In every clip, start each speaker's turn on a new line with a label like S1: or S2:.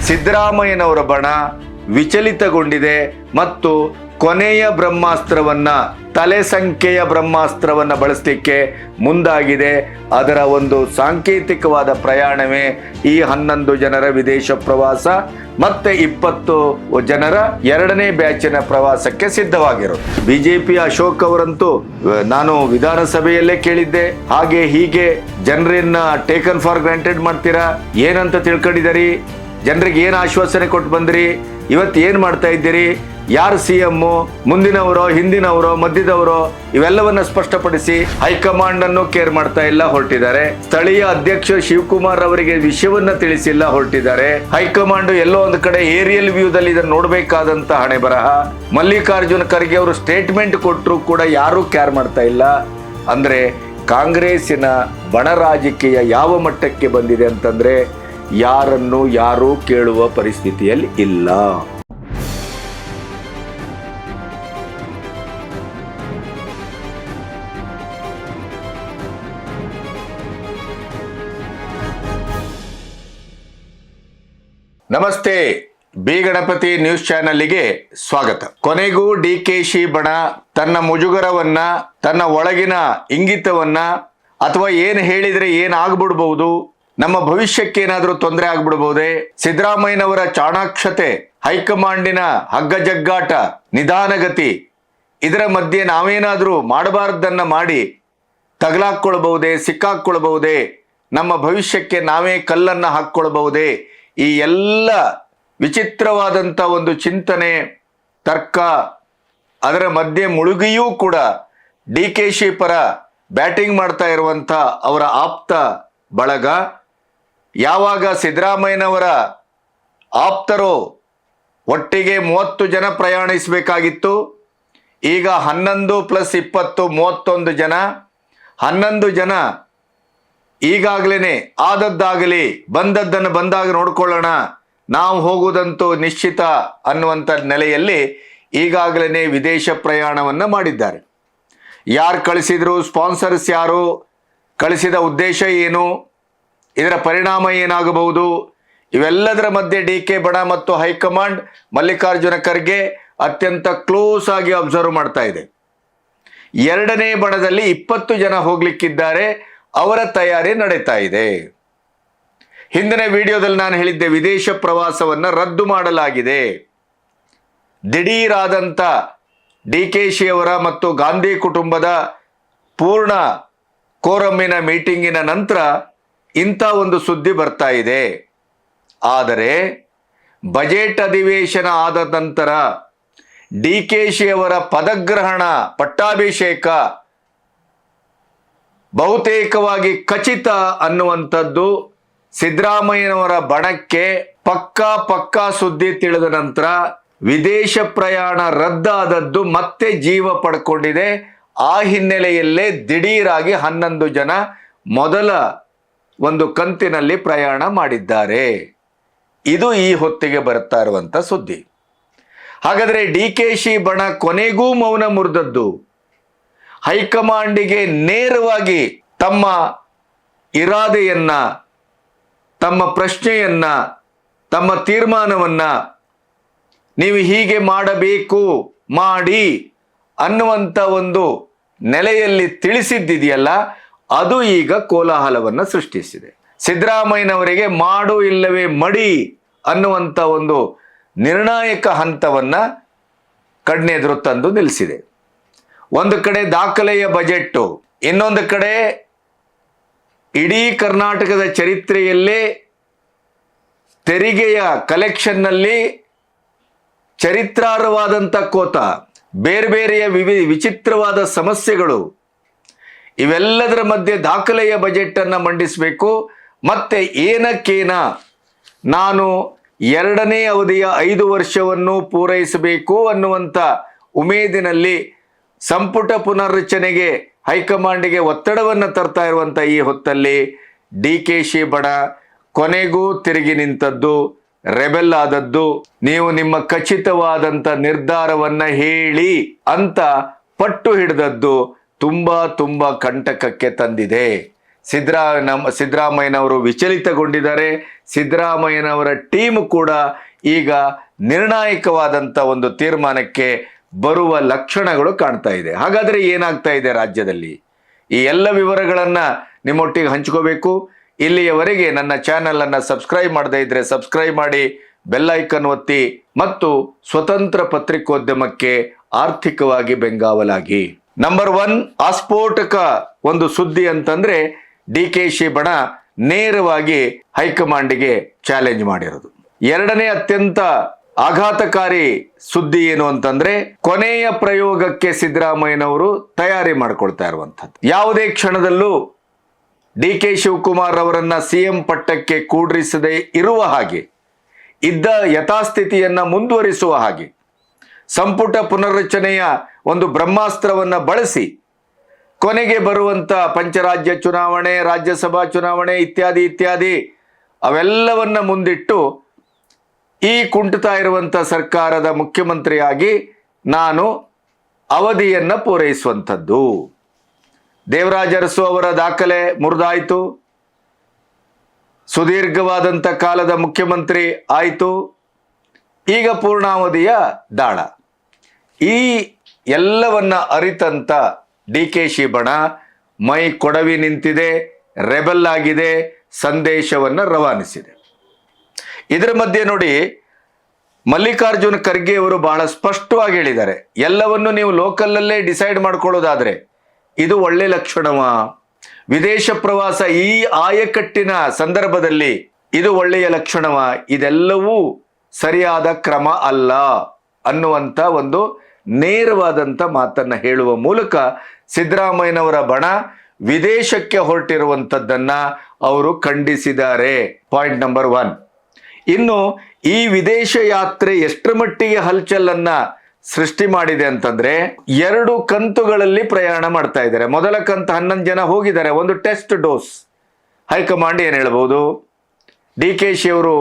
S1: ಸಿದ್ದರಾಮಯ್ಯನವರ ಬಣ ವಿಚಲಿತಗೊಂಡಿದೆ ಮತ್ತು ಕೊನೆಯ ಬ್ರಹ್ಮಾಸ್ತ್ರವನ್ನ, ತಲೆ ಸಂಖ್ಯೆಯ ಬ್ರಹ್ಮಾಸ್ತ್ರವನ್ನ ಬಳಸಲಿಕ್ಕೆ ಮುಂದಾಗಿದೆ. ಅದರ ಒಂದು ಸಾಂಕೇತಿಕವಾದ ಪ್ರಯಾಣವೇ ಈ 11 ಜನರ ವಿದೇಶ ಪ್ರವಾಸ ಮತ್ತೆ 20 ಜನರ 2ನೇ ಬ್ಯಾಚಿನ ಪ್ರವಾಸಕ್ಕೆ ಸಿದ್ಧವಾಗಿರೋದು. ಬಿಜೆಪಿ ಅಶೋಕ್ ಅವರಂತೂ ನಾನು ವಿಧಾನಸಭೆಯಲ್ಲೇ ಕೇಳಿದ್ದೆ, ಹಾಗೆ ಹೀಗೆ ಜನರನ್ನ ಟೇಕನ್ ಫಾರ್ ಗ್ರಾಂಟೆಡ್ ಮಾಡ್ತೀರಾ, ಏನಂತ ತಿಳ್ಕೊಂಡಿದ್ದೀರಿ, ಜನರಿಗೆ ಏನು ಆಶ್ವಾಸನೆ ಕೊಟ್ಟು ಬಂದ್ರಿ, ಇವತ್ತು ಏನು ಮಾಡ್ತಾ ಇದ್ದೀರಿ, ಯಾರು CM, ಮುಂದಿನವರೋ ಹಿಂದಿನವರೋ ಮಧ್ಯದವರೋ, ಇವೆಲ್ಲವನ್ನ ಸ್ಪಷ್ಟಪಡಿಸಿ ಹೈಕಮಾಂಡ್ ಅನ್ನು ಕೇರ್ ಮಾಡ್ತಾ ಇಲ್ಲ ಹೊರಟಿದ್ದಾರೆ. ಸ್ಥಳೀಯ ಅಧ್ಯಕ್ಷ ಶಿವಕುಮಾರ್ ಅವರಿಗೆ ವಿಷಯವನ್ನ ತಿಳಿಸಿಲ್ಲ ಹೊರಟಿದ್ದಾರೆ. ಹೈಕಮಾಂಡ್ ಎಲ್ಲೋ ಒಂದು ಕಡೆ ಏರಿಯಲ್ ವ್ಯೂದಲ್ಲಿ ಇದನ್ನು ನೋಡಬೇಕಾದಂತ ಹಣೆ ಬರಹ. ಮಲ್ಲಿಕಾರ್ಜುನ ಖರ್ಗೆ ಅವರು ಸ್ಟೇಟ್ಮೆಂಟ್ ಕೊಟ್ಟರು ಕೂಡ ಯಾರು ಕೇರ್ ಮಾಡ್ತಾ ಇಲ್ಲ. ಅಂದ್ರೆ ಕಾಂಗ್ರೆಸ್ಸಿನ ಬಣ ರಾಜಕೀಯ ಯಾವ ಮಟ್ಟಕ್ಕೆ ಬಂದಿದೆ ಅಂತಂದ್ರೆ ಯಾರನ್ನು ಯಾರೂ ಕೇಳುವ ಪರಿಸ್ಥಿತಿಯಲ್ಲಿ ಇಲ್ಲ. ನಮಸ್ತೆ, ಬಿ ಗಣಪತಿ ನ್ಯೂಸ್ ಚಾನೆಲ್ಗೆ ಸ್ವಾಗತ. ಕೊನೆಗೂ DKಶಿ ಬಣ ತನ್ನ ಮುಜುಗರವನ್ನ, ತನ್ನ ಒಳಗಿನ ಇಂಗಿತವನ್ನ, ಅಥವಾ ಏನು ಹೇಳಿದ್ರೆ ಏನಾಗ್ಬಿಡ್ಬಹುದು, ನಮ್ಮ ಭವಿಷ್ಯಕ್ಕೆ ಏನಾದರೂ ತೊಂದರೆ ಆಗ್ಬಿಡ್ಬಹುದೇ, ಸಿದ್ದರಾಮಯ್ಯನವರ ಚಾಣಾಕ್ಷತೆ, ಹೈಕಮಾಂಡಿನ ಹಗ್ಗಜಗ್ಗಾಟ, ನಿಧಾನಗತಿ, ಇದರ ಮಧ್ಯೆ ನಾವೇನಾದರೂ ಮಾಡಬಾರ್ದನ್ನ ಮಾಡಿ ತಗಲಾಕ್ಕೊಳ್ಬಹುದೇ, ಸಿಕ್ಕಾಕ್ಕೊಳ್ಬಹುದೇ, ನಮ್ಮ ಭವಿಷ್ಯಕ್ಕೆ ನಾವೇ ಕಲ್ಲನ್ನ ಹಾಕ್ಕೊಳ್ಬಹುದೇ, ಈ ಎಲ್ಲ ವಿಚಿತ್ರವಾದಂಥ ಒಂದು ಚಿಂತನೆ, ತರ್ಕ, ಅದರ ಮಧ್ಯೆ ಮುಳುಗಿಯೂ ಕೂಡ DKಶಿ ಪರ ಬ್ಯಾಟಿಂಗ್ ಮಾಡ್ತಾ ಇರುವಂಥ ಅವರ ಆಪ್ತ ಬಳಗ, ಯಾವಾಗ ಸಿದ್ದರಾಮಯ್ಯನವರ ಆಪ್ತರು ಒಟ್ಟಿಗೆ 30 ಜನ ಪ್ರಯಾಣಿಸಬೇಕಾಗಿತ್ತು, ಈಗ 11 + 20 31 ಜನ, 11 ಜನ ಈಗಾಗಲೇ ಆದದ್ದಾಗಲಿ ಬಂದದ್ದನ್ನು ಬಂದಾಗ ನೋಡ್ಕೊಳ್ಳೋಣ, ನಾವು ಹೋಗುವುದಂತೂ ನಿಶ್ಚಿತ ಅನ್ನುವಂಥ ನೆಲೆಯಲ್ಲಿ ಈಗಾಗಲೇ ವಿದೇಶ ಪ್ರಯಾಣವನ್ನು ಮಾಡಿದ್ದಾರೆ. ಯಾರು ಕಳಿಸಿದ್ರು, ಸ್ಪಾನ್ಸರ್ಸ್ ಯಾರು, ಕಳಿಸಿದ ಉದ್ದೇಶ ಏನು, ಇದರ ಪರಿಣಾಮ ಏನಾಗಬಹುದು, ಇವೆಲ್ಲದರ ಮಧ್ಯೆ DK ಬಣ ಮತ್ತು ಹೈಕಮಾಂಡ್ ಮಲ್ಲಿಕಾರ್ಜುನ ಖರ್ಗೆ ಅತ್ಯಂತ ಕ್ಲೋಸ್ ಆಗಿ ಅಬ್ಸರ್ವ್ ಮಾಡ್ತಾ ಇದೆ. 2ನೇ ಬಣದಲ್ಲಿ 20 ಜನ ಹೋಗ್ಲಿಕ್ಕಿದ್ದಾರೆ, ಅವರ ತಯಾರಿ ನಡೀತಾ ಇದೆ. ಹಿಂದಿನ ವಿಡಿಯೋದಲ್ಲಿ ನಾನು ಹೇಳಿದ್ದೆ, ವಿದೇಶ ಪ್ರವಾಸವನ್ನ ರದ್ದು ಮಾಡಲಾಗಿದೆ. ದಿಢೀರಾದಂಥ DKಶಿ ಅವರ ಮತ್ತು ಗಾಂಧಿ ಕುಟುಂಬದ ಪೂರ್ಣ ಕೋರಮ್ಮಿನ ಮೀಟಿಂಗಿನ ನಂತರ ಇಂಥ ಒಂದು ಸುದ್ದಿ ಬರ್ತಾ ಇದೆ. ಆದರೆ ಬಜೆಟ್ ಅಧಿವೇಶನ ಆದ ನಂತರ DKಶಿ ಅವರ ಪದಗ್ರಹಣ, ಪಟ್ಟಾಭಿಷೇಕ ಬಹುತೇಕವಾಗಿ ಖಚಿತ ಅನ್ನುವಂಥದ್ದು ಸಿದ್ದರಾಮಯ್ಯನವರ ಬಣಕ್ಕೆ ಪಕ್ಕಾ ಸುದ್ದಿ ತಿಳಿದ ನಂತರ ವಿದೇಶ ಪ್ರಯಾಣ ರದ್ದಾದದ್ದು ಮತ್ತೆ ಜೀವ ಪಡ್ಕೊಂಡಿದೆ. ಆ ಹಿನ್ನೆಲೆಯಲ್ಲೇ ದಿಢೀರಾಗಿ 11 ಜನ ಮೊದಲ ಒಂದು ಕಂತಿನಲ್ಲಿ ಪ್ರಯಾಣ ಮಾಡಿದ್ದಾರೆ. ಇದು ಈ ಹೊತ್ತಿಗೆ ಬರ್ತಾ ಇರುವಂತ ಸುದ್ದಿ. ಹಾಗಾದ್ರೆ DKಶಿ ಬಣ ಕೊನೆಗೂ ಮೌನ ಮುರಿದದ್ದು, ಹೈಕಮಾಂಡಿಗೆ ನೇರವಾಗಿ ತಮ್ಮ ಇರಾದೆಯನ್ನ, ತಮ್ಮ ಪ್ರಶ್ನೆಯನ್ನ, ತಮ್ಮ ತೀರ್ಮಾನವನ್ನ ನೀವು ಹೀಗೆ ಮಾಡಬೇಕು, ಮಾಡಿ ಅನ್ನುವಂಥ ಒಂದು ನೆಲೆಯಲ್ಲಿ ತಿಳಿಸಿದ್ದಿದೆಯಲ್ಲ, ಅದು ಈಗ ಕೋಲಾಹಲವನ್ನು ಸೃಷ್ಟಿಸಿದೆ. ಸಿದ್ದರಾಮಯ್ಯನವರಿಗೆ ಮಾಡು ಇಲ್ಲವೇ ಮಡಿ ಅನ್ನುವಂಥ ಒಂದು ನಿರ್ಣಾಯಕ ಹಂತವನ್ನ ಕಣ್ಣೆದುರು ತಂದು ನಿಲ್ಲಿಸಿದೆ. ಒಂದು ಕಡೆ ದಾಖಲೆಯ ಬಜೆಟ್ಟು, ಇನ್ನೊಂದು ಕಡೆ ಇಡೀ ಕರ್ನಾಟಕದ ಚರಿತ್ರೆಯಲ್ಲೇ ತೆರಿಗೆಯ ಕಲೆಕ್ಷನ್ನಲ್ಲಿ ಚರಿತ್ರಾರ್ಹವಾದಂಥ ಕೋತ, ಬೇರೆ ಬೇರೆಯ ವಿಚಿತ್ರವಾದ ಸಮಸ್ಯೆಗಳು, ಇವೆಲ್ಲದರ ಮಧ್ಯೆ ದಾಖಲೆಯ ಬಜೆಟ್ ಅನ್ನು ಮಂಡಿಸಬೇಕು. ಮತ್ತೆ ಏನಕ್ಕೇನ ನಾನು 2ನೇ ಅವಧಿಯ 5 ವರ್ಷವನ್ನು ಪೂರೈಸಬೇಕು ಅನ್ನುವಂಥ ಉಮೇದಿನಲ್ಲಿ ಸಂಪುಟ ಪುನರ್ರಚನೆಗೆ ಹೈಕಮಾಂಡಿಗೆ ಒತ್ತಡವನ್ನು ತರ್ತಾ ಇರುವಂಥ ಈ ಹೊತ್ತಲ್ಲಿ DKಶಿ ಬಣ ಕೊನೆಗೂ ತಿರುಗಿ ನಿಂತದ್ದು, ರೆಬೆಲ್ ಆದದ್ದು, ನೀವು ನಿಮ್ಮ ಖಚಿತವಾದಂಥ ನಿರ್ಧಾರವನ್ನ ಹೇಳಿ ಅಂತ ಪಟ್ಟು ಹಿಡಿದದ್ದು ತುಂಬಾ ಕಂಟಕಕ್ಕೆ ತಂದಿದೆ. ಸಿದ್ದರಾಮಯ್ಯನವರು ವಿಚಲಿತಗೊಂಡಿದ್ದಾರೆ. ಸಿದ್ದರಾಮಯ್ಯನವರ ಟೀಮ್ ಕೂಡ ಈಗ ನಿರ್ಣಾಯಕವಾದಂಥ ಒಂದು ತೀರ್ಮಾನಕ್ಕೆ ಬರುವ ಲಕ್ಷಣಗಳು ಕಾಣ್ತಾ ಇದೆ. ಹಾಗಾದರೆ ಏನಾಗ್ತಾ ಇದೆ ರಾಜ್ಯದಲ್ಲಿ? ಈ ಎಲ್ಲ ವಿವರಗಳನ್ನು ನಿಮ್ಮೊಟ್ಟಿಗೆ ಹಂಚ್ಕೋಬೇಕು. ಇಲ್ಲಿಯವರೆಗೆ ನನ್ನ ಚಾನಲನ್ನು ಸಬ್ಸ್ಕ್ರೈಬ್ ಮಾಡದೇ ಇದ್ದರೆ ಸಬ್ಸ್ಕ್ರೈಬ್ ಮಾಡಿ, ಬೆಲ್ ಐಕನ್ ಒತ್ತಿ ಮತ್ತು ಸ್ವತಂತ್ರ ಪತ್ರಿಕೋದ್ಯಮಕ್ಕೆ ಆರ್ಥಿಕವಾಗಿ ಬೆಂಗಾವಲಾಗಿ. ನಂಬರ್ 1 ಆಸ್ಫೋಟಕ ಒಂದು ಸುದ್ದಿ ಅಂತಂದ್ರೆ DKಶಿ ಬಣ ನೇರವಾಗಿ ಹೈಕಮಾಂಡ್ಗೆ ಚಾಲೆಂಜ್ ಮಾಡಿರೋದು. ಎರಡನೇ ಅತ್ಯಂತ ಆಘಾತಕಾರಿ ಸುದ್ದಿ ಏನು ಅಂತಂದ್ರೆ ಕೊನೆಯ ಪ್ರಯೋಗಕ್ಕೆ ಸಿದ್ದರಾಮಯ್ಯನವರು ತಯಾರಿ ಮಾಡ್ಕೊಳ್ತಾ ಇರುವಂಥದ್ದು. ಯಾವುದೇ ಕ್ಷಣದಲ್ಲೂ DK ಶಿವಕುಮಾರ್ ಅವರನ್ನ CM ಪಟ್ಟಕ್ಕೆ ಕೂಡ್ರಿಸದೆ ಇರುವ ಹಾಗೆ, ಇದ್ದ ಯಥಾಸ್ಥಿತಿಯನ್ನ ಮುಂದುವರಿಸುವ ಹಾಗೆ, ಸಂಪುಟ ಪುನರ್ರಚನೆಯ ಒಂದು ಬ್ರಹ್ಮಾಸ್ತ್ರವನ್ನ ಬಳಸಿ ಕೊನೆಗೆ ಬರುವಂತ ಪಂಚರಾಜ್ಯ ಚುನಾವಣೆ, ರಾಜ್ಯಸಭಾ ಚುನಾವಣೆ ಇತ್ಯಾದಿ ಇತ್ಯಾದಿ ಅವೆಲ್ಲವನ್ನ ಮುಂದಿಟ್ಟು ಈ ಕುಂಟುತ್ತಾ ಇರುವಂತ ಸರ್ಕಾರದ ಮುಖ್ಯಮಂತ್ರಿಯಾಗಿ ನಾನು ಅವಧಿಯನ್ನ ಪೂರೈಸುವಂಥದ್ದು. ದೇವರಾಜ ಅರಸು ಅವರ ದಾಖಲೆ ಮುರಿದಾಯಿತು, ಸುದೀರ್ಘವಾದಂಥ ಕಾಲದ ಮುಖ್ಯಮಂತ್ರಿ ಆಯಿತು, ಈಗ ಪೂರ್ಣಾವಧಿಯ ದಾಳ. ಈ ಎಲ್ಲವನ್ನ ಅರಿತಂತ DKಶಿ ಬಣ ಮೈ ಕೊಡವಿ ನಿಂತಿದೆ, ರೆಬಲ್ ಆಗಿದೆ, ಸಂದೇಶವನ್ನು ರವಾನಿಸಿದೆ. ಇದರ ಮಧ್ಯೆ ನೋಡಿ, ಮಲ್ಲಿಕಾರ್ಜುನ ಖರ್ಗೆ ಅವರು ಬಹಳ ಸ್ಪಷ್ಟವಾಗಿ ಹೇಳಿದ್ದಾರೆ, ಎಲ್ಲವನ್ನು ನೀವು ಲೋಕಲಲ್ಲೇ ಡಿಸೈಡ್ ಮಾಡ್ಕೊಳ್ಳೋದಾದ್ರೆ ಇದು ಒಳ್ಳೆ ಲಕ್ಷಣವಾ? ವಿದೇಶ ಪ್ರವಾಸ ಈ ಆಯಕಟ್ಟಿನ ಸಂದರ್ಭದಲ್ಲಿ ಇದು ಒಳ್ಳೆಯ ಲಕ್ಷಣವಾ? ಇದೆಲ್ಲವೂ ಸರಿಯಾದ ಕ್ರಮ ಅಲ್ಲ ಅನ್ನುವಂಥ ಒಂದು ನೇರವಾದಂಥ ಮಾತನ್ನ ಹೇಳುವ ಮೂಲಕ ಸಿದ್ದರಾಮಯ್ಯನವರ ಬಣ ವಿದೇಶಕ್ಕೆ ಹೊರಟಿರುವಂಥದ್ದನ್ನ ಅವರು ಖಂಡಿಸಿದ್ದಾರೆ. Point number 1. ಇನ್ನು ಈ ವಿದೇಶ ಯಾತ್ರೆ ಎಷ್ಟರ ಮಟ್ಟಿಗೆ ಹಲ್ಚಲನ್ನ ಸೃಷ್ಟಿ ಮಾಡಿದೆ ಅಂತಂದ್ರೆ 2 ಕಂತುಗಳಲ್ಲಿ ಪ್ರಯಾಣ ಮಾಡ್ತಾ ಇದ್ದಾರೆ. ಮೊದಲ ಕಂತು 11 ಜನ ಹೋಗಿದ್ದಾರೆ, ಒಂದು ಟೆಸ್ಟ್ ಡೋಸ್. ಹೈಕಮಾಂಡ್ ಏನ್ ಹೇಳ್ಬೋದು? DKಶಿ ಅವರು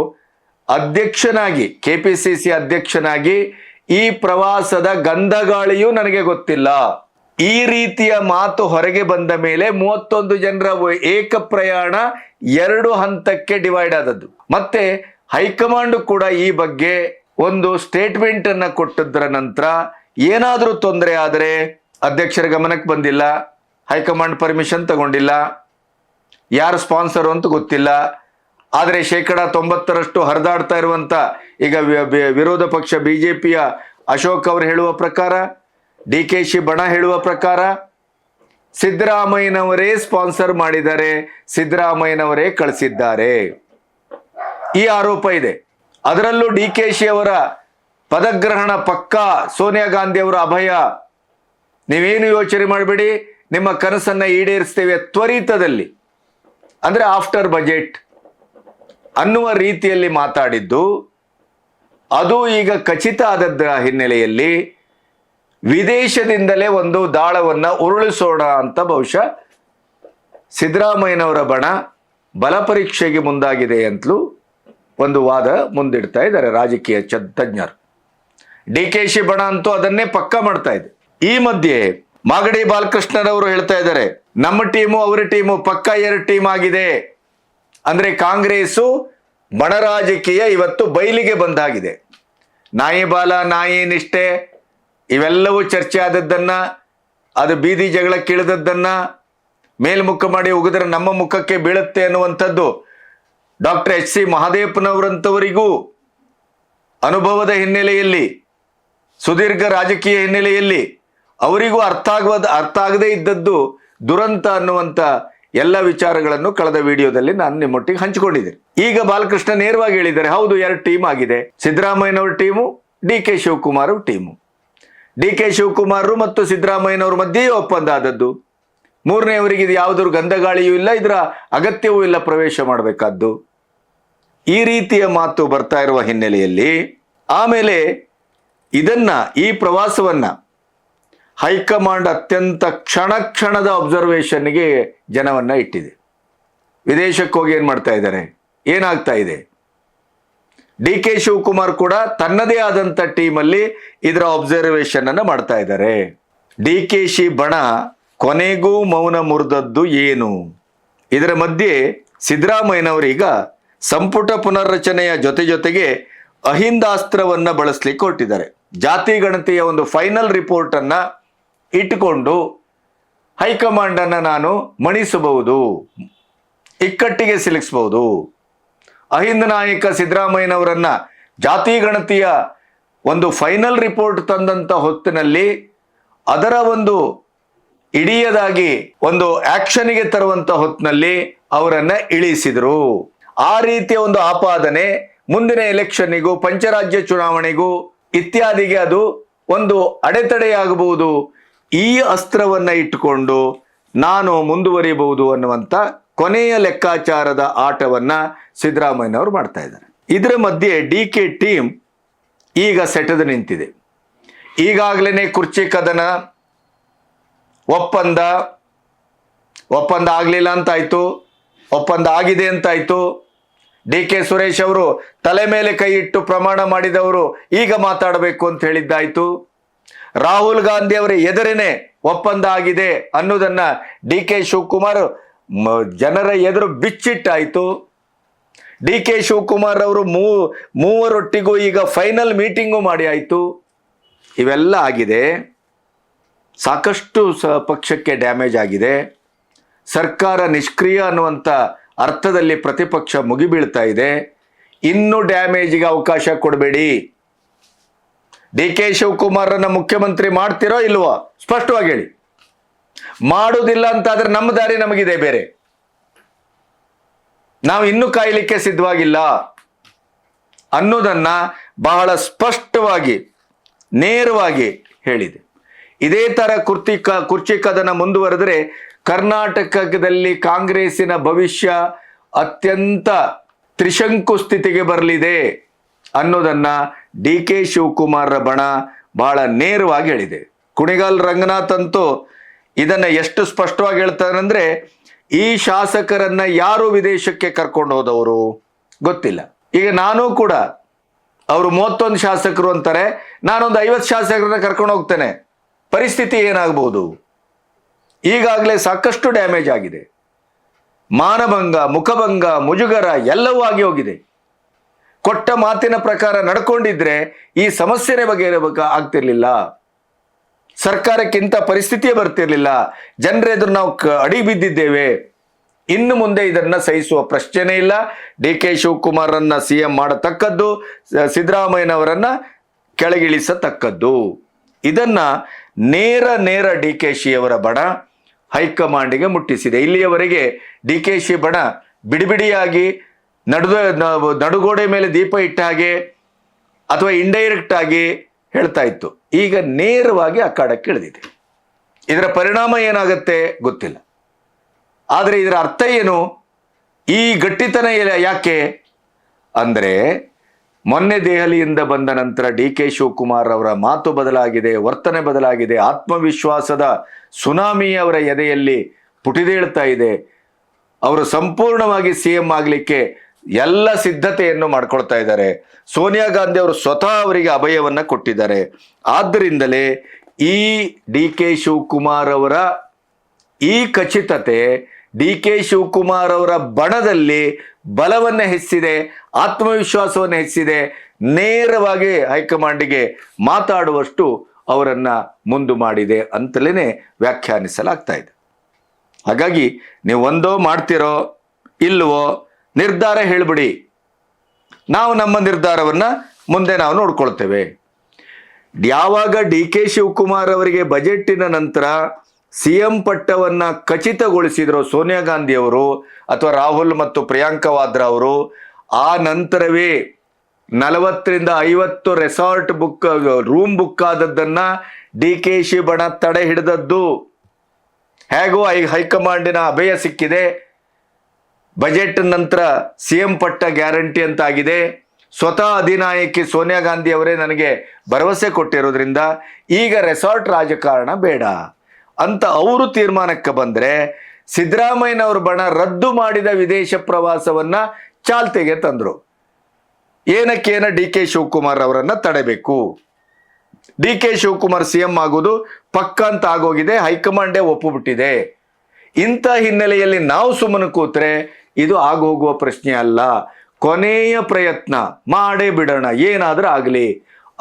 S1: ಅಧ್ಯಕ್ಷನಾಗಿ, KPCC ಅಧ್ಯಕ್ಷನಾಗಿ ಈ ಪ್ರವಾಸದ ಗಂಧಗಾಳಿಯೂ ನನಗೆ ಗೊತ್ತಿಲ್ಲ, ಈ ರೀತಿಯ ಮಾತು ಹೊರಗೆ ಬಂದ ಮೇಲೆ 31 ಜನರ ಏಕ ಪ್ರಯಾಣ 2 ಹಂತಕ್ಕೆ ಡಿವೈಡ್ ಆದದ್ದು. ಮತ್ತೆ ಹೈಕಮಾಂಡ್ ಕೂಡ ಈ ಬಗ್ಗೆ ಒಂದು ಸ್ಟೇಟ್ಮೆಂಟ್ ಅನ್ನ ಕೊಟ್ಟಿದ್ದರ ನಂತರ ಏನಾದರೂ ತೊಂದರೆ ಆದರೆ ಅಧ್ಯಕ್ಷರ ಗಮನಕ್ಕೆ ಬಂದಿಲ್ಲ, ಹೈಕಮಾಂಡ್ ಪರ್ಮಿಷನ್ ತಗೊಂಡಿಲ್ಲ, ಯಾರು ಸ್ಪಾನ್ಸರ್ ಅಂತ ಗೊತ್ತಿಲ್ಲ. ಆದರೆ 90% ಹರಿದಾಡ್ತಾ ಇರುವಂತ ಈಗ ವಿರೋಧ ಪಕ್ಷ BJPಯ ಅಶೋಕ್ ಅವರು ಹೇಳುವ ಪ್ರಕಾರ, DKಶಿ ಬಣ ಹೇಳುವ ಪ್ರಕಾರ ಸಿದ್ದರಾಮಯ್ಯನವರೇ ಸ್ಪಾನ್ಸರ್ ಮಾಡಿದ್ದಾರೆ, ಸಿದ್ದರಾಮಯ್ಯನವರೇ ಕಳಿಸಿದ್ದಾರೆ, ಈ ಆರೋಪ ಇದೆ. ಅದರಲ್ಲೂ DKಶಿ ಅವರ ಪದಗ್ರಹಣ ಪಕ್ಕಾ, ಸೋನಿಯಾ ಗಾಂಧಿ ಅವರ ಅಭಯ, ನೀವೇನು ಯೋಚನೆ ಮಾಡಬೇಡಿ, ನಿಮ್ಮ ಕನಸನ್ನ ಈಡೇರಿಸ್ತೇವೆ ತ್ವರಿತದಲ್ಲಿ, ಅಂದ್ರೆ ಆಫ್ಟರ್ ಬಜೆಟ್ ಅನ್ನುವ ರೀತಿಯಲ್ಲಿ ಮಾತಾಡಿದ್ದು ಅದು ಈಗ ಖಚಿತ ಆದದ್ದರ ಹಿನ್ನೆಲೆಯಲ್ಲಿ ವಿದೇಶದಿಂದಲೇ ಒಂದು ದಾಳವನ್ನ ಉರುಳಿಸೋಣ ಅಂತ ಬಹುಶಃ ಸಿದ್ದರಾಮಯ್ಯನವರ ಬಣ ಬಲ ಪರೀಕ್ಷೆಗೆ ಮುಂದಾಗಿದೆ ಅಂತಲೂ ಒಂದು ವಾದ ಮುಂದಿಡ್ತಾ ಇದ್ದಾರೆ ರಾಜಕೀಯ ತಜ್ಞರು. DKಶಿ ಬಣ ಅಂತೂ ಅದನ್ನೇ ಪಕ್ಕಾ ಮಾಡ್ತಾ ಇದೆ. ಈ ಮಧ್ಯೆ ಮಾಗಡಿ ಬಾಲಕೃಷ್ಣರವರು ಹೇಳ್ತಾ ಇದ್ದಾರೆ, ನಮ್ಮ ಟೀಮು ಅವರ ಟೀಮು ಪಕ್ಕಾ 2 ಟೀಮ್ ಆಗಿದೆ. ಅಂದ್ರೆ ಕಾಂಗ್ರೆಸ್ಸು ಬಣ ರಾಜಕೀಯ ಇವತ್ತು ಬಯಲಿಗೆ ಬಂದಾಗಿದೆ. ನಾಯಿ ಬಾಲ, ನಾಯಿ ನಿಷ್ಠೆ ಇವೆಲ್ಲವೂ ಚರ್ಚೆ ಆದದ್ದನ್ನ, ಅದು ಬೀದಿ ಜಗಳಕ್ಕೆ ಇಳಿದದ್ದನ್ನ ಮೇಲ್ಮುಖ ಮಾಡಿ ಉಗಿದ್ರೆ ನಮ್ಮ ಮುಖಕ್ಕೆ ಬೀಳುತ್ತೆ ಅನ್ನುವಂಥದ್ದು ಡಾಕ್ಟರ್ HC ಮಹದೇವಪ್ಪನವರಂಥವರಿಗೂ ಅನುಭವದ ಹಿನ್ನೆಲೆಯಲ್ಲಿ, ಸುದೀರ್ಘ ರಾಜಕೀಯ ಹಿನ್ನೆಲೆಯಲ್ಲಿ ಅವರಿಗೂ ಅರ್ಥ ಆಗದೇ ಇದ್ದದ್ದು ದುರಂತ ಅನ್ನುವಂಥ ಎಲ್ಲ ವಿಚಾರಗಳನ್ನು ಕಳೆದ ವಿಡಿಯೋದಲ್ಲಿ ನಾನು ನಿಮ್ಮೊಟ್ಟಿಗೆ ಹಂಚಿಕೊಂಡಿದ್ದೇನೆ. ಈಗ ಬಾಲಕೃಷ್ಣ ನೇರವಾಗಿ ಹೇಳಿದ್ದಾರೆ, ಹೌದು 2 ಟೀಮ್ ಆಗಿದೆ, ಸಿದ್ದರಾಮಯ್ಯನವರ team, DK Shivakumar team. DK Shivakumar ಮತ್ತು ಸಿದ್ದರಾಮಯ್ಯನವರ ಮಧ್ಯೆಯೇ ಒಪ್ಪಂದ ಆದದ್ದು. ಮೂರನೆಯವರಿಗೆ ಇದು ಯಾವುದ್ರ ಗಂಧಗಾಳಿಯೂ ಇಲ್ಲ, ಇದರ ಅಗತ್ಯವೂ ಇಲ್ಲ ಪ್ರವೇಶ ಮಾಡಬೇಕಾದ್ದು. ಈ ರೀತಿಯ ಮಾತು ಬರ್ತಾ ಇರುವ ಹಿನ್ನೆಲೆಯಲ್ಲಿ ಆಮೇಲೆ ಈ ಪ್ರವಾಸವನ್ನ ಹೈಕಮಾಂಡ್ ಅತ್ಯಂತ ಕ್ಷಣದ ಅಬ್ಸರ್ವೇಷನ್ಗೆ ಜನವನ್ನ ಇಟ್ಟಿದೆ. ವಿದೇಶಕ್ಕೆ ಹೋಗಿ ಏನ್ ಮಾಡ್ತಾ ಇದ್ದಾರೆ, ಏನಾಗ್ತಾ ಇದೆ? DK ಶಿವಕುಮಾರ್ ಕೂಡ ತನ್ನದೇ ಆದಂತ ಟೀಮಲ್ಲಿ ಇದರ ಅಬ್ಸರ್ವೇಷನ್ ಅನ್ನ ಮಾಡ್ತಾ ಇದ್ದಾರೆ. DKಶಿ ಬಣ ಕೊನೆಗೂ ಮೌನ ಮುರಿದದ್ದು ಏನು? ಇದರ ಮಧ್ಯೆ ಸಿದ್ದರಾಮಯ್ಯನವರು ಈಗ ಸಂಪುಟ ಪುನರ್ರಚನೆಯ ಜೊತೆಗೆ ಅಹಿಂದಾಸ್ತ್ರವನ್ನ ಬಳಸಲಿಕ್ಕೆ ಹೊರಟಿದ್ದಾರೆ. ಜಾತಿ ಗಣತಿಯ ಒಂದು ಫೈನಲ್ ರಿಪೋರ್ಟ್ ಅನ್ನ ಇಟ್ಟುಕೊಂಡು ಹೈಕಮಾಂಡ್ ಅನ್ನ ನಾನು ಮಣಿಸಬಹುದು, ಇಕ್ಕಟ್ಟಿಗೆ ಸಿಲುಕಿಸಬಹುದು. ಅಹಿಂದ ನಾಯಕ ಸಿದ್ದರಾಮಯ್ಯನವರನ್ನ ಜಾತಿ ಗಣತಿಯ ಒಂದು ಫೈನಲ್ ರಿಪೋರ್ಟ್ ತಂದಂತ ಹೊತ್ತಿನಲ್ಲಿ ಅದರ ಒಂದು ಇಡಿಯದಾಗಿ ಒಂದು ಆಕ್ಷನ್ಗೆ ತರುವಂತ ಹೊತ್ತಿನಲ್ಲಿ ಅವರನ್ನ ಇಳಿಸಿದ್ರು. ಆ ರೀತಿಯ ಒಂದು ಆಪಾದನೆ ಮುಂದಿನ ಎಲೆಕ್ಷನ್ನಿಗೂ ಪಂಚರಾಜ್ಯ ಚುನಾವಣೆಗೂ ಇತ್ಯಾದಿಗೆ ಅದು ಒಂದು ಅಡೆತಡೆಯಾಗಬಹುದು. ಈ ಅಸ್ತ್ರವನ್ನ ಇಟ್ಟುಕೊಂಡು ನಾನು ಮುಂದುವರಿಯಬಹುದು ಅನ್ನುವಂಥ ಕೊನೆಯ ಲೆಕ್ಕಾಚಾರದ ಆಟವನ್ನ ಸಿದ್ದರಾಮಯ್ಯನವರು ಮಾಡ್ತಾ ಇದ್ದಾರೆ. ಇದರ ಮಧ್ಯೆ ಡಿ.ಕೆ ಟೀಮ್ ಈಗ ಸೆಟೆದು ನಿಂತಿದೆ. ಈಗಾಗಲೇ ಕುರ್ಚಿ ಕದನ, ಒಪ್ಪಂದ ಆಗಲಿಲ್ಲ ಅಂತಾಯ್ತು, ಒಪ್ಪಂದ ಆಗಿದೆ ಅಂತಾಯ್ತು. ಡಿ.ಕೆ ಸುರೇಶ್ ಅವರು ತಲೆ ಮೇಲೆ ಕೈ ಇಟ್ಟು ಪ್ರಮಾಣ ಮಾಡಿದವರು ಈಗ ಮಾತಾಡಬೇಕು ಅಂತ ಹೇಳಿದ್ದಾಯ್ತು. ರಾಹುಲ್ ಗಾಂಧಿ ಅವರ ಎದುರೇನೆ ಒಪ್ಪಂದ ಆಗಿದೆ ಅನ್ನೋದನ್ನ ಡಿ.ಕೆ ಶಿವಕುಮಾರ್ ಜನರ ಎದುರು ಬಿಚ್ಚಿಟ್ಟಾಯ್ತು. ಡಿ.ಕೆ ಶಿವಕುಮಾರ್ ಅವರು ಮೂವರೊಟ್ಟಿಗೂ ಈಗ ಫೈನಲ್ ಮೀಟಿಂಗು ಮಾಡಿ ಆಯ್ತು. ಇವೆಲ್ಲ ಆಗಿದೆ. ಸಾಕಷ್ಟು ಪಕ್ಷಕ್ಕೆ ಡ್ಯಾಮೇಜ್ ಆಗಿದೆ. ಸರ್ಕಾರ ನಿಷ್ಕ್ರಿಯ ಅನ್ನುವಂಥ ಅರ್ಥದಲ್ಲಿ ಪ್ರತಿಪಕ್ಷ ಮುಗಿಬೀಳ್ತಾ ಇದೆ. ಇನ್ನು ಡ್ಯಾಮೇಜ್ಗೆ ಅವಕಾಶ ಕೊಡಬೇಡಿ. ಡಿ.ಕೆ ಶಿವಕುಮಾರನ್ನ ಮುಖ್ಯಮಂತ್ರಿ ಮಾಡ್ತಿರೋ ಇಲ್ವೋ ಸ್ಪಷ್ಟವಾಗಿ ಹೇಳಿ. ಮಾಡುವುದಿಲ್ಲ ಅಂತಾದ್ರೆ ನಮ್ಮ ದಾರಿ ನಮಗಿದೆ ಬೇರೆ. ನಾವು ಇನ್ನೂ ಕಾಯಲಿಕ್ಕೆ ಸಿದ್ಧವಾಗಿಲ್ಲ ಅನ್ನೋದನ್ನ ಬಹಳ ಸ್ಪಷ್ಟವಾಗಿ ನೇರವಾಗಿ ಹೇಳಿದೆ. ಇದೇ ತರ ಕುರ್ಚಿ ಕದನ ಮುಂದುವರೆದರೆ ಕರ್ನಾಟಕದಲ್ಲಿ ಕಾಂಗ್ರೆಸ್ಸಿನ ಭವಿಷ್ಯ ಅತ್ಯಂತ ತ್ರಿಶಂಕು ಸ್ಥಿತಿಗೆ ಬರಲಿದೆ ಅನ್ನೋದನ್ನ ಡಿ.ಕೆ ಶಿವಕುಮಾರ್ ಬಣ ಬಹಳ ನೇರವಾಗಿ ಹೇಳಿದೆ. ಕುಣಿಗಲ್ ರಂಗನಾಥ್ ಅಂತೂ ಇದನ್ನ ಎಷ್ಟು ಸ್ಪಷ್ಟವಾಗಿ ಹೇಳ್ತಾರೆ ಅಂದ್ರೆ, ಈ ಶಾಸಕರನ್ನ ಯಾರು ವಿದೇಶಕ್ಕೆ ಕರ್ಕೊಂಡು ಹೋದವರು ಗೊತ್ತಿಲ್ಲ. ಈಗ ನಾನು ಕೂಡ ಅವರು 31 ಶಾಸಕರು ಅಂತಾರೆ, ನಾನೊಂದು 50 ಶಾಸಕರನ್ನ ಕರ್ಕೊಂಡು ಹೋಗ್ತೇನೆ. ಪರಿಸ್ಥಿತಿ ಏನಾಗಬಹುದು? ಈಗಾಗಲೇ ಸಾಕಷ್ಟು ಡ್ಯಾಮೇಜ್ ಆಗಿದೆ. ಮಾನಭಂಗ, ಮುಖಭಂಗ, ಮುಜುಗರ ಎಲ್ಲವೂ ಆಗಿ ಹೋಗಿದೆ. ಕೊಟ್ಟ ಮಾತಿನ ಪ್ರಕಾರ ನಡ್ಕೊಂಡಿದ್ರೆ ಈ ಸಮಸ್ಯೆನೇ ಆಗ್ತಿರ್ಲಿಲ್ಲ. ಸರ್ಕಾರಕ್ಕಿಂತ ಪರಿಸ್ಥಿತಿಯೇ ಬರ್ತಿರ್ಲಿಲ್ಲ. ಜನರ ಎದುರು ನಾವು ಅಡಿ ಬಿದ್ದಿದ್ದೇವೆ. ಇನ್ನು ಮುಂದೆ ಇದನ್ನ ಸಹಿಸುವ ಪ್ರಶ್ನೆ ಇಲ್ಲ. ಡಿ.ಕೆ ಶಿವಕುಮಾರನ್ನ CM ಮಾಡತಕ್ಕದ್ದು, ಸಿದ್ದರಾಮಯ್ಯನವರನ್ನ ಕೆಳಗಿಳಿಸತಕ್ಕದ್ದು. ಇದನ್ನ ನೇರ ಡಿ.ಕೆ ಶಿ ಅವರ ಬಣ ಹೈಕಮಾಂಡಿಗೆ ಮುಟ್ಟಿಸಿದೆ. ಇಲ್ಲಿಯವರೆಗೆ ಡಿ.ಕೆ ಶಿ ಬಣ ಬಿಡಿಬಿಡಿಯಾಗಿ ನಡುಗೋಡೆ ಮೇಲೆ ದೀಪ ಇಟ್ಟ ಹಾಗೆ ಅಥವಾ ಇಂಡೈರೆಕ್ಟ್ ಆಗಿ ಹೇಳ್ತಾ ಇತ್ತು. ಈಗ ನೇರವಾಗಿ ಅಖಾಡಕ್ಕೆ ಇಳಿದಿದೆ. ಇದರ ಪರಿಣಾಮ ಏನಾಗುತ್ತೆ ಗೊತ್ತಿಲ್ಲ. ಆದರೆ ಇದರ ಅರ್ಥ ಏನು? ಈ ಗಟ್ಟಿತನ ಯಾಕೆ ಅಂದ್ರೆ, ಮೊನ್ನೆ ದೆಹಲಿಯಿಂದ ಬಂದ ನಂತರ ಡಿ.ಕೆ ಶಿವಕುಮಾರ್ ಅವರ ಮಾತು ಬದಲಾಗಿದೆ, ವರ್ತನೆ ಬದಲಾಗಿದೆ. ಆತ್ಮವಿಶ್ವಾಸದ ಸುನಾಮಿ ಅವರ ಎದೆಯಲ್ಲಿ ಪುಟಿದೇಳ್ತಾ ಇದೆ. ಅವರು ಸಂಪೂರ್ಣವಾಗಿ CM ಆಗಲಿಕ್ಕೆ ಎಲ್ಲ ಸಿದ್ಧತೆಯನ್ನು ಮಾಡ್ಕೊಳ್ತಾ ಇದ್ದಾರೆ. ಸೋನಿಯಾ ಗಾಂಧಿ ಅವರು ಸ್ವತಃ ಅವರಿಗೆ ಅಭಯವನ್ನ ಕೊಟ್ಟಿದ್ದಾರೆ. ಆದ್ದರಿಂದಲೇ ಈ ಡಿ.ಕೆ ಶಿವಕುಮಾರ್ ಅವರ ಈ ಖಚಿತತೆ ಡಿ.ಕೆ ಶಿವಕುಮಾರ್ ಅವರ ಬಣದಲ್ಲಿ ಬಲವನ್ನ ಹೆಚ್ಚಿದೆ, ಆತ್ಮವಿಶ್ವಾಸವನ್ನು ಹೆಚ್ಚಿದೆ. ನೇರವಾಗಿ ಹೈಕಮಾಂಡಿಗೆ ಮಾತಾಡುವಷ್ಟು ಅವರನ್ನ ಮುಂದು ಮಾಡಿದೆ ಅಂತಲೇ ವ್ಯಾಖ್ಯಾನಿಸಲಾಗ್ತಾ ಇದೆ. ಹಾಗಾಗಿ ನೀವು ಒಂದೋ ಮಾಡ್ತಿರೋ ಇಲ್ವೋ ನಿರ್ಧಾರ ಹೇಳ್ಬಿಡಿ. ನಾವು ನಮ್ಮ ನಿರ್ಧಾರವನ್ನ ಮುಂದೆ ನಾವು ನೋಡ್ಕೊಳ್ತೇವೆ. ಯಾವಾಗ ಡಿ.ಕೆ ಶಿವಕುಮಾರ್ ಅವರಿಗೆ ಬಜೆಟ್ಟಿನ ನಂತರ CM ಪಟ್ಟವನ್ನ ಖಚಿತಗೊಳಿಸಿದ್ರು ಸೋನಿಯಾ ಗಾಂಧಿ ಅವರು ಅಥವಾ ರಾಹುಲ್ ಮತ್ತು ಪ್ರಿಯಾಂಕಾ ವಾದ್ರಾ ಅವರು, ಆ ನಂತರವೇ 40ರಿಂದ 50 ರೆಸಾರ್ಟ್ ರೂಮ್ ಬುಕ್ ಆದದ್ದನ್ನ ಡಿ.ಕೆ ಶಿ ಬಣ ತಡೆ ಹಿಡಿದದ್ದು. ಹೇಗೋ ಹೈಕಮಾಂಡಿನ ಅಭಯ ಸಿಕ್ಕಿದೆ. ಬಜೆಟ್ ನಂತರ CM ಪಟ್ಟ ಗ್ಯಾರಂಟಿ ಅಂತಾಗಿದೆ. ಸ್ವತಃ ಅಧಿನಾಯಕಿ ಸೋನಿಯಾ ಗಾಂಧಿ ಅವರೇ ನನಗೆ ಭರವಸೆ ಕೊಟ್ಟಿರೋದ್ರಿಂದ ಈಗ ರೆಸಾರ್ಟ್ ರಾಜಕಾರಣ ಬೇಡ ಅಂತ ಅವರು ತೀರ್ಮಾನಕ್ಕೆ ಬಂದ್ರೆ, ಸಿದ್ದರಾಮಯ್ಯನವರು ಬಣ ರದ್ದು ಮಾಡಿದ ವಿದೇಶ ಪ್ರವಾಸವನ್ನ ಚಾಲ್ತಿಗೆ ತಂದ್ರು. ಏನಕ್ಕೇನ ಡಿ.ಕೆ ಶಿವಕುಮಾರ್ ಅವರನ್ನ ತಡೆಬೇಕು. ಡಿ.ಕೆ ಶಿವಕುಮಾರ್ CM ಆಗೋದು ಪಕ್ಕ ಅಂತ ಆಗೋಗಿದೆ. ಹೈಕಮಾಂಡೇ ಒಪ್ಪುಬಿಟ್ಟಿದೆ. ಇಂಥ ಹಿನ್ನೆಲೆಯಲ್ಲಿ ನಾವು ಸುಮ್ಮನೆ ಕೂತ್ರೆ ಇದು ಆಗೋಗುವ ಪ್ರಶ್ನೆ ಅಲ್ಲ. ಕೊನೆಯ ಪ್ರಯತ್ನ ಮಾಡೇ ಬಿಡೋಣ, ಏನಾದರೂ ಆಗಲಿ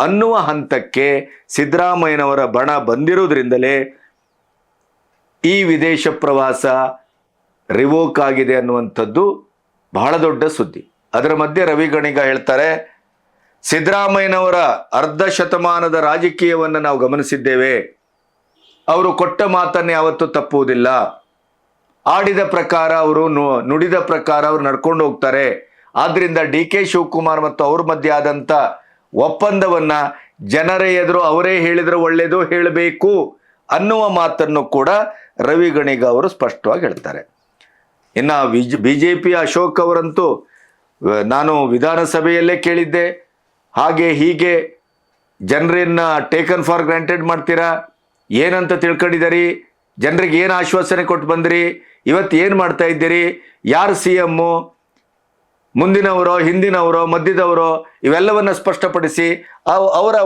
S1: ಅನ್ನುವ ಹಂತಕ್ಕೆ ಸಿದ್ದರಾಮಯ್ಯನವರ ಬಣ ಬಂದಿರೋದ್ರಿಂದಲೇ ಈ ವಿದೇಶ ಪ್ರವಾಸ ರಿವೋಕ್ ಆಗಿದೆ ಅನ್ನುವಂಥದ್ದು ಬಹಳ ದೊಡ್ಡ ಸುದ್ದಿ. ಅದರ ಮಧ್ಯೆ ರವಿ ಗಣಿಗ ಹೇಳ್ತಾರೆ, ಸಿದ್ದರಾಮಯ್ಯನವರ ಅರ್ಧ ಶತಮಾನದ ರಾಜಕೀಯವನ್ನು ನಾವು ಗಮನಿಸಿದ್ದೇವೆ. ಅವರು ಕೊಟ್ಟ ಮಾತನ್ನೇ ಯಾವತ್ತೂ ತಪ್ಪುವುದಿಲ್ಲ. ಆಡಿದ ಪ್ರಕಾರ ಅವರು ನುಡಿದ ಪ್ರಕಾರ ಅವರು ನಡ್ಕೊಂಡು ಹೋಗ್ತಾರೆ. ಆದ್ರಿಂದ ಡಿ ಕೆ ಶಿವಕುಮಾರ್ ಮತ್ತು ಅವ್ರ ಮಧ್ಯೆ ಆದಂಥ ಒಪ್ಪಂದವನ್ನ ಜನರ ಎದುರು ಅವರೇ ಹೇಳಿದ್ರೆ ಒಳ್ಳೆಯದು ಹೇಳಬೇಕು ಅನ್ನುವ ಮಾತನ್ನು ಕೂಡ ರವಿ ಗಣಿಗ ಅವರು ಸ್ಪಷ್ಟವಾಗಿ ಹೇಳ್ತಾರೆ. ಇನ್ನು BJP ಅಶೋಕ್ ಅವರಂತೂ ನಾನು ವಿಧಾನಸಭೆಯಲ್ಲೇ ಕೇಳಿದ್ದೆ, ಹಾಗೆ ಹೀಗೆ ಜನರನ್ನ ಟೇಕನ್ ಫಾರ್ ಗ್ರಾಂಟೆಡ್ ಮಾಡ್ತೀರಾ, ಏನಂತ ತಿಳ್ಕೊಂಡಿದ್ದೀರಿ, ಜನರಿಗೆ ಏನು ಆಶ್ವಾಸನೆ ಕೊಟ್ಟು ಬಂದಿರಿ, ಇವತ್ತು ಏನು ಮಾಡ್ತಾ ಇದ್ದೀರಿ, ಯಾರು CM, ಮುಂದಿನವರೋ ಹಿಂದಿನವರೋ ಮಧ್ಯದವರೋ, ಇವೆಲ್ಲವನ್ನ ಸ್ಪಷ್ಟಪಡಿಸಿ ಅವರ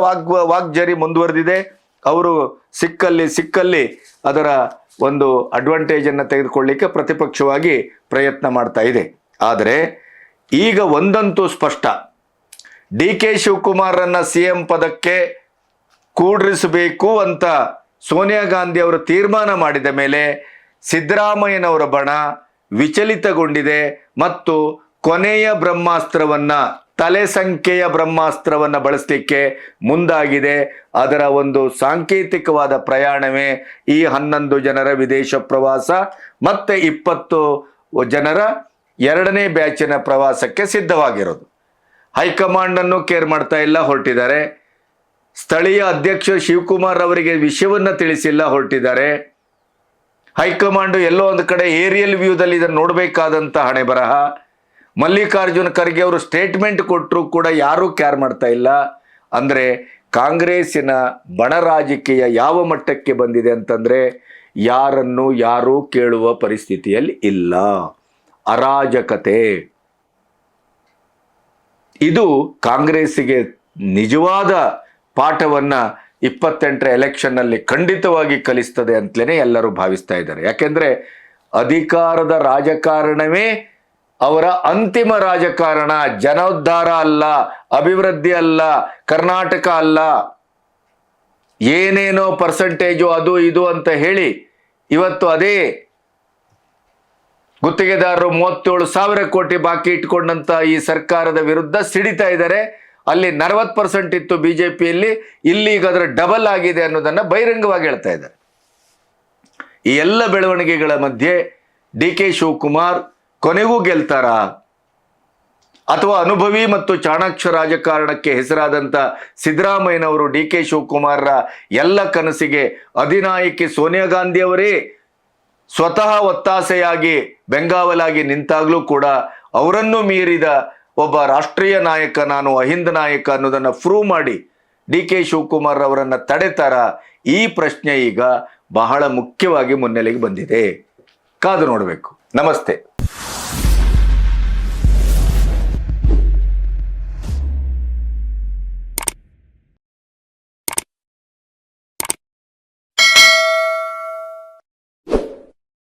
S1: ವಾಗ್ಜರಿ ಮುಂದುವರೆದಿದೆ. ಅವರು ಸಿಕ್ಕಲ್ಲಿ ಅದರ ಒಂದು ಅಡ್ವಾಂಟೇಜನ್ನು ತೆಗೆದುಕೊಳ್ಳಿಕ್ಕೆ ಪ್ರತಿಪಕ್ಷವಾಗಿ ಪ್ರಯತ್ನ ಮಾಡ್ತಾ ಇದೆ. ಆದರೆ ಈಗ ಒಂದಂತೂ ಸ್ಪಷ್ಟ, ಡಿ ಕೆ ಶಿವಕುಮಾರನ್ನ CM ಪದಕ್ಕೆ ಕೂಡ್ರಿಸಬೇಕು ಅಂತ ಸೋನಿಯಾ ಗಾಂಧಿ ಅವರು ತೀರ್ಮಾನ ಮಾಡಿದ ಮೇಲೆ ಸಿದ್ದರಾಮಯ್ಯನವರ ಬಣ ವಿಚಲಿತಗೊಂಡಿದೆ ಮತ್ತು ಕೊನೆಯ ಬ್ರಹ್ಮಾಸ್ತ್ರವನ್ನ, ತಲೆ ಸಂಖ್ಯೆಯ ಬ್ರಹ್ಮಾಸ್ತ್ರವನ್ನ ಬಳಸಲಿಕ್ಕೆ ಮುಂದಾಗಿದೆ. ಅದರ ಒಂದು ಸಾಂಕೇತಿಕವಾದ ಪ್ರಯಾಣವೇ ಈ 11 ಜನರ ವಿದೇಶ ಪ್ರವಾಸ ಮತ್ತೆ 20 ಜನರ 2ನೇ ಬ್ಯಾಚಿನ ಪ್ರವಾಸಕ್ಕೆ ಸಿದ್ಧವಾಗಿರೋದು. ಹೈಕಮಾಂಡ್ ಅನ್ನು ಕೇರ್ ಮಾಡ್ತಾ ಇಲ್ಲ, ಹೊರಟಿದ್ದಾರೆ. ಸ್ಥಳೀಯ ಅಧ್ಯಕ್ಷ ಶಿವಕುಮಾರ್ ಅವರಿಗೆ ವಿಷಯವನ್ನ ತಿಳಿಸಿಲ್ಲ, ಹೊರಟಿದ್ದಾರೆ. ಹೈಕಮಾಂಡ್ ಎಲ್ಲೋ ಒಂದು ಕಡೆ ಏರಿಯಲ್ ವ್ಯೂದಲ್ಲಿ ಇದನ್ನು ನೋಡಬೇಕಾದಂಥ ಹಣೆ ಬರಹ. ಮಲ್ಲಿಕಾರ್ಜುನ ಖರ್ಗೆ ಅವರು ಸ್ಟೇಟ್ಮೆಂಟ್ ಕೊಟ್ಟರು ಕೂಡ ಯಾರೂ ಕೇರ್ ಮಾಡ್ತಾ ಇಲ್ಲ. ಅಂದರೆ ಕಾಂಗ್ರೆಸ್ಸಿನ ಬಣ ರಾಜಕೀಯ ಯಾವ ಮಟ್ಟಕ್ಕೆ ಬಂದಿದೆ ಅಂತಂದರೆ ಯಾರನ್ನು ಯಾರೂ ಕೇಳುವ ಪರಿಸ್ಥಿತಿಯಲ್ಲಿ ಇಲ್ಲ. ಅರಾಜಕತೆ. ಇದು ಕಾಂಗ್ರೆಸ್ಸಿಗೆ ನಿಜವಾದ ಪಾಠವನ್ನ 28ರ ಎಲೆಕ್ಷನ್ನಲ್ಲಿ ಖಂಡಿತವಾಗಿ ಕಲಿಸ್ತದೆ ಅಂತಲೇ ಎಲ್ಲರೂ ಭಾವಿಸ್ತಾ ಇದ್ದಾರೆ. ಯಾಕೆಂದ್ರೆ ಅಧಿಕಾರದ ರಾಜಕಾರಣವೇ ಅವರ ಅಂತಿಮ ರಾಜಕಾರಣ. ಜನೋದ್ಧಾರ ಅಲ್ಲ, ಅಭಿವೃದ್ಧಿ ಅಲ್ಲ, ಕರ್ನಾಟಕ ಅಲ್ಲ. ಏನೇನೋ ಪರ್ಸೆಂಟೇಜು ಅದು ಇದು ಅಂತ ಹೇಳಿ ಇವತ್ತು ಅದೇ ಗುತ್ತಿಗೆದಾರರು 37,000 ಕೋಟಿ ಬಾಕಿ ಇಟ್ಕೊಂಡಂತ ಈ ಸರ್ಕಾರದ ವಿರುದ್ಧ ಸಿಡಿತಾ ಇದ್ದಾರೆ. ಅಲ್ಲಿ 40% ಇತ್ತು BJPಯಲ್ಲಿ, ಇಲ್ಲಿ ಈಗ ಅದರ ಡಬಲ್ ಆಗಿದೆ ಅನ್ನೋದನ್ನ ಬಹಿರಂಗವಾಗಿ ಹೇಳ್ತಾ ಇದ್ದಾರೆ. ಈ ಎಲ್ಲ ಬೆಳವಣಿಗೆಗಳ ಮಧ್ಯೆ ಡಿ ಕೆ ಶಿವಕುಮಾರ್ ಕೊನೆಗೂ ಗೆಲ್ತಾರಾ, ಅಥವಾ ಅನುಭವಿ ಮತ್ತು ಚಾಣಾಕ್ಷ ರಾಜಕಾರಣಕ್ಕೆ ಹೆಸರಾದಂಥ ಸಿದ್ದರಾಮಯ್ಯನವರು ಡಿ ಕೆ ಶಿವಕುಮಾರ್ರ ಎಲ್ಲ ಕನಸಿಗೆ ಅಧಿನಾಯಕಿ ಸೋನಿಯಾ ಗಾಂಧಿ ಅವರೇ ಸ್ವತಃ ಒತ್ತಾಸೆಯಾಗಿ ಬೆಂಗಾವಲಾಗಿ ನಿಂತಾಗ್ಲೂ ಕೂಡ ಅವರನ್ನು ಮೀರಿದ ಒಬ್ಬ ರಾಷ್ಟ್ರೀಯ ನಾಯಕ, ನಾನು ಅಹಿಂದ ನಾಯಕ ಅನ್ನೋದನ್ನು ಪ್ರೂವ್ ಮಾಡಿ ಡಿ ಕೆ ಶಿವಕುಮಾರ್ ಅವರನ್ನು ತಡೆತಾರ? ಈ ಪ್ರಶ್ನೆ ಈಗ ಬಹಳ ಮುಖ್ಯವಾಗಿ ಮುನ್ನೆಲೆಗೆ ಬಂದಿದೆ. ಕಾದು ನೋಡಬೇಕು. ನಮಸ್ತೆ.